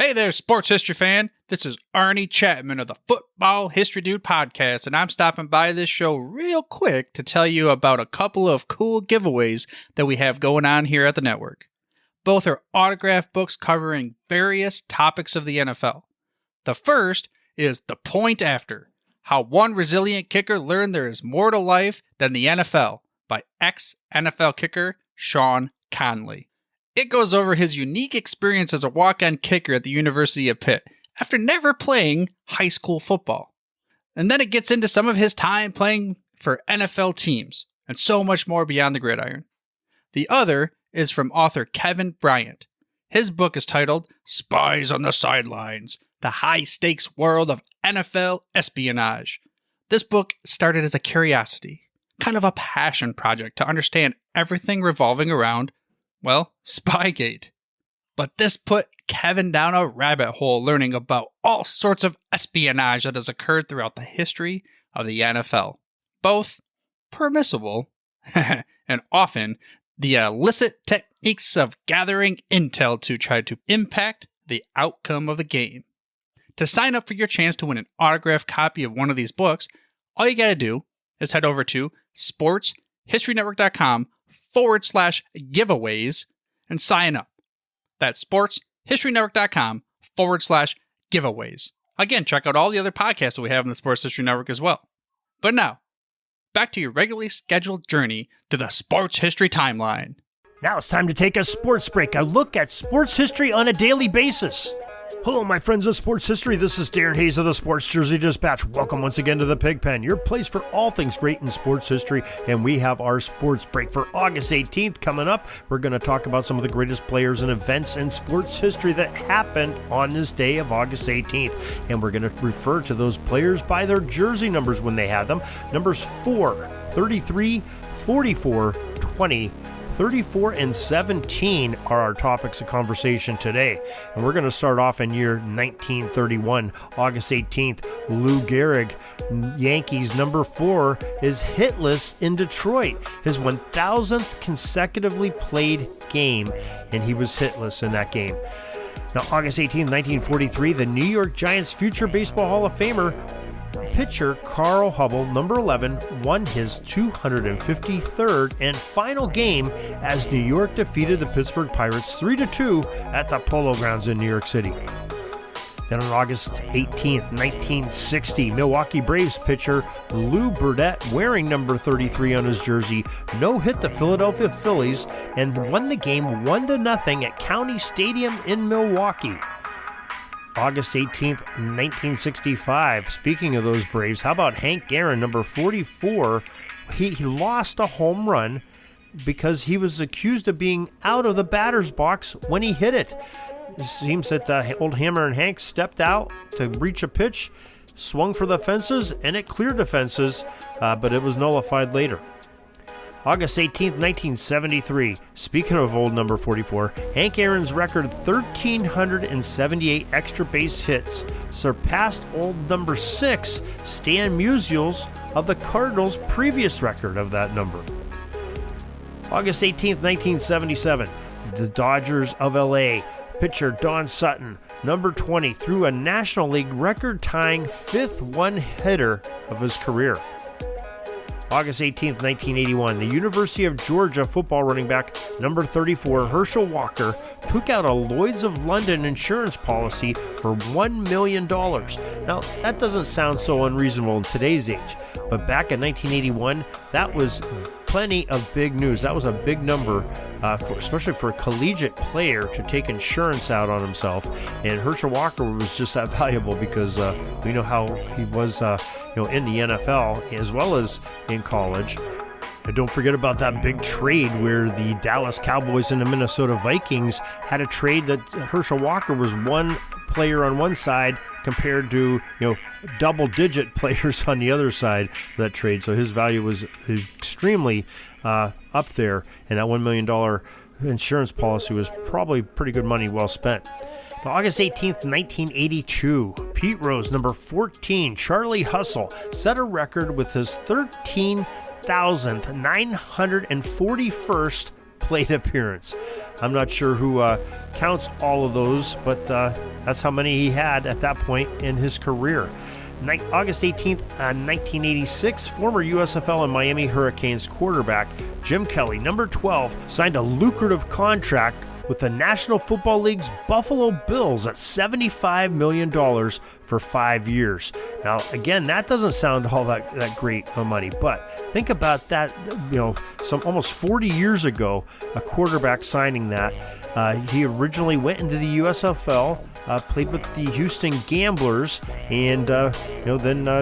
Hey there, sports history fan. This is Arnie Chapman of the Football History Dude podcast, and I'm stopping by this show real quick to tell you about a couple of cool giveaways that we have going on here at the network. Both are autograph books covering various topics of the NFL. The first is The Point After: How One Resilient Kicker Learned There Is More to Life Than the NFL by ex-NFL kicker Sean Conley. It goes over his unique experience as a walk-on kicker at the University of Pitt after never playing high school football. And then it gets into some of his time playing for NFL teams and so much more beyond the gridiron. The other is from author Kevin Bryant. His book is titled Spies on the Sidelines: The High-Stakes World of NFL Espionage. This book started as a curiosity, kind of a passion project to understand everything revolving around, well, Spygate. But this put Kevin down a rabbit hole learning about all sorts of espionage that has occurred throughout the history of the NFL. Both permissible and often the illicit techniques of gathering intel to try to impact the outcome of the game. To sign up for your chance to win an autographed copy of one of these books, all you gotta do is head over to sportshistorynetwork.com/giveaways and sign up. That's sportshistorynetwork.com/giveaways. Again, check out all the other podcasts that we have in the Sports History Network as well. But now, back to your regularly scheduled journey to the sports history timeline. Now it's time to take a sports break, a look at sports history on a daily basis. Hello, my friends of sports history. This is Darren Hayes of the Sports Jersey Dispatch. Welcome once again to the Pigpen, your place for all things great in sports history. And we have our sports break for August 18th coming up. We're going to talk about some of the greatest players and events in sports history that happened on this day of August 18th. And we're going to refer to those players by their jersey numbers when they had them. Numbers 4, 33, 44, 20, 34 and 17 are our topics of conversation today. And we're going to start off in year 1931, August 18th. Lou Gehrig, Yankees number 4, is hitless in Detroit. His 1,000th consecutively played game, and he was hitless in that game. Now, August 18th, 1943, the New York Giants future Baseball Hall of Famer pitcher Carl Hubble, number 11, won his 253rd and final game as New York defeated the Pittsburgh Pirates 3-2 at the Polo Grounds in New York City. Then on August 18th, 1960, Milwaukee Braves pitcher Lou Burdett, wearing number 33 on his jersey, no-hit the Philadelphia Phillies and won the game 1-0 at County Stadium in Milwaukee. August 18th, 1965. Speaking of those Braves, how about Hank Aaron, number 44? He lost a home run because he was accused of being out of the batter's box when he hit it. It seems that old Hammer and Hank stepped out to reach a pitch, swung for the fences, and it cleared the fences, but it was nullified later. August 18th, 1973. Speaking of old number 44, Hank Aaron's record 1,378 extra base hits surpassed old number 6, Stan Musial's, of the Cardinals' previous record of that number. August 18th, 1977. The Dodgers of LA pitcher Don Sutton, number 20, threw a National League record-tying 5th one-hitter of his career. August 18th, 1981, the University of Georgia football running back number 34, Herschel Walker, took out a Lloyd's of London insurance policy for $1 million. Now, that doesn't sound so unreasonable in today's age, but back in 1981, that was plenty of big news. That was a big number, especially for a collegiate player to take insurance out on himself. And Herschel Walker was just that valuable because we know how he was, in the NFL as well as in college. And don't forget about that big trade where the Dallas Cowboys and the Minnesota Vikings had a trade that Herschel Walker was one player on one side compared to, double-digit players on the other side of that trade. So his value was extremely up there, and that $1 million insurance policy was probably pretty good money well spent. Now, August 18th, 1982, Pete Rose, number 14, Charlie Hustle, set a record with his 13,941st plate appearance. I'm not sure who counts all of those, but that's how many he had at that point in his career. August 18th, 1986, former USFL and Miami Hurricanes quarterback Jim Kelly, number 12, signed a lucrative contract with the National Football League's Buffalo Bills at $75 million for 5 years. Now, again, that doesn't sound all that great of money, but think about that, some almost 40 years ago, a quarterback signing that. He originally went into the USFL, played with the Houston Gamblers, and then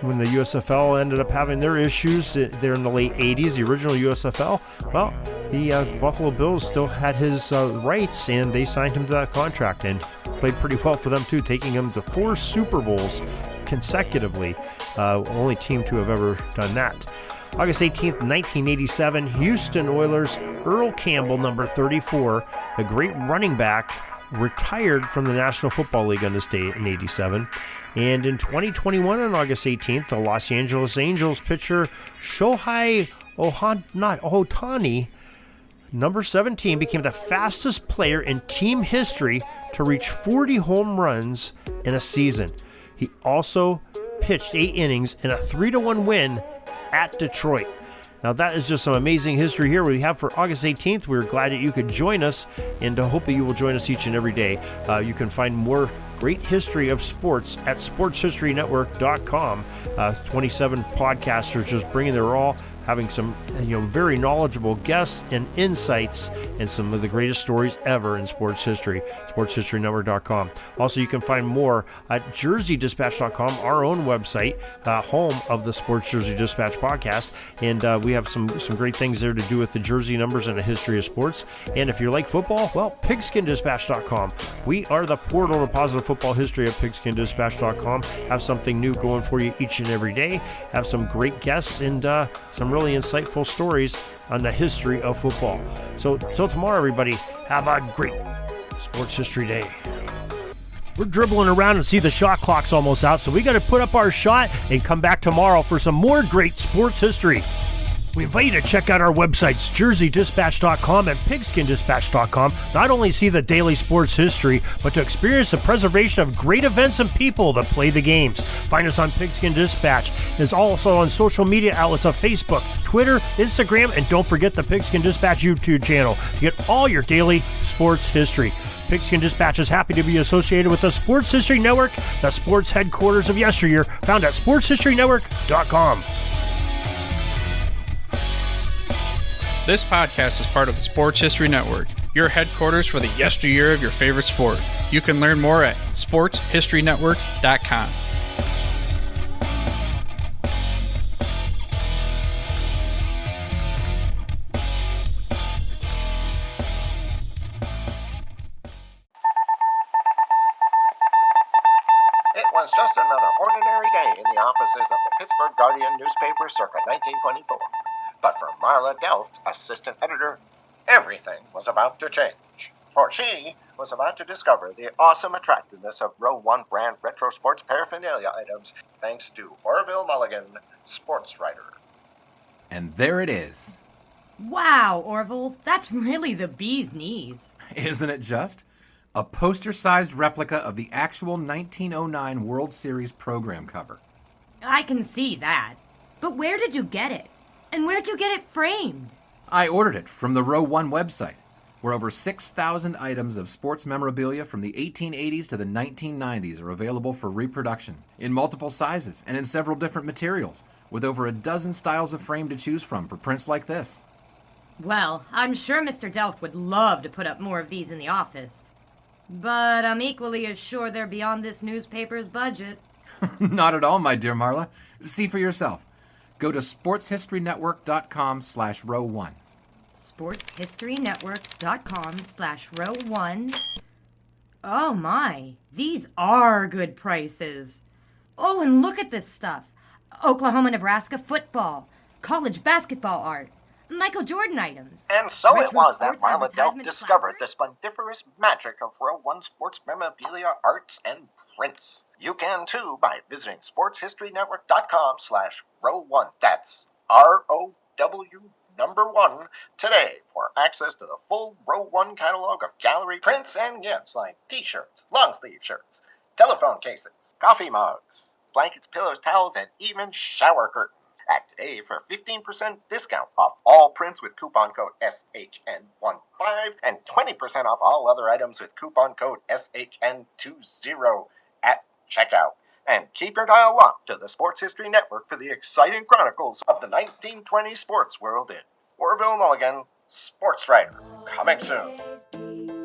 when the USFL ended up having their issues there in the late 80s, the original USFL, well, the Buffalo Bills still had his rights, and they signed him to that contract and played pretty well for them too, taking him to 4 Super Bowls consecutively. Only team to have ever done that. August 18th, 1987, Houston Oilers' Earl Campbell, number 34, the great running back, retired from the National Football League on this day in 87. And in 2021, on August 18th, the Los Angeles Angels pitcher Shohei Ohtani, number 17, became the fastest player in team history to reach 40 home runs in a season. He also pitched 8 innings in a 3-1 win at Detroit. Now that is just some amazing history here we have for August 18th. We're glad that you could join us, and hope that you will join us each and every day. You can find more great history of sports at sportshistorynetwork.com. 27 podcasters just bringing their all, having some very knowledgeable guests and insights and some of the greatest stories ever in sports history. sportshistorynetwork.com. Also, you can find more at jerseydispatch.com, our own website, home of the Sports Jersey Dispatch podcast, and we have some great things there to do with the jersey numbers and the history of sports. And if you like football, well, pigskindispatch.com. We are the portal to positive football history at pigskindispatch.com. Have something new going for you each and every day. Have some great guests and some really insightful stories on the history of football. So till tomorrow, everybody, have a great sports history day. We're dribbling around and see the shot clock's almost out, so we got to put up our shot and come back tomorrow for some more great sports history. We invite you to check out our websites, jerseydispatch.com and pigskindispatch.com. Not only see the daily sports history, but to experience the preservation of great events and people that play the games. Find us on Pigskin Dispatch. It's also on social media outlets of Facebook, Twitter, Instagram, and don't forget the Pigskin Dispatch YouTube channel to get all your daily sports history. Pigskin Dispatch is happy to be associated with the Sports History Network, the sports headquarters of yesteryear, found at sportshistorynetwork.com. This podcast is part of the Sports History Network, your headquarters for the yesteryear of your favorite sport. You can learn more at sportshistorynetwork.com. It was just another ordinary day in the offices of the Pittsburgh Guardian newspaper circa 1924. But for Marla Delft, assistant editor, everything was about to change. For she was about to discover the awesome attractiveness of Row 1 brand retro sports paraphernalia items thanks to Orville Mulligan, sports writer. And there it is. Wow, Orville, that's really the bee's knees. Isn't it just? A poster-sized replica of the actual 1909 World Series program cover. I can see that. But where did you get it? And where'd you get it framed? I ordered it from the Row 1 website, where over 6,000 items of sports memorabilia from the 1880s to the 1990s are available for reproduction, in multiple sizes and in several different materials, with over a dozen styles of frame to choose from for prints like this. Well, I'm sure Mr. Delft would love to put up more of these in the office. But I'm equally as sure they're beyond this newspaper's budget. Not at all, my dear Marla. See for yourself. Go to sportshistorynetwork.com/row1. sportshistorynetwork.com/row1. Oh my, these are good prices. Oh, and look at this stuff. Oklahoma-Nebraska football, college basketball art, Michael Jordan items. And so it retro was that sports Marla Delft advertisement discovered the placards. splendiferous magic of Row 1 sports memorabilia, arts, and prints. You can too by visiting sportshistorynetwork.com/row1. That's ROW #1 today for access to the full Row 1 catalog of gallery prints and gifts like t-shirts, long-sleeve shirts, telephone cases, coffee mugs, blankets, pillows, towels, and even shower curtains. Act today for 15% discount off all prints with coupon code SHN15 and 20% off all other items with coupon code SHN20 at checkout. And keep your dial locked to the Sports History Network for the exciting chronicles of the 1920 sports world in Orville Mulligan, Sports Writer. Coming soon.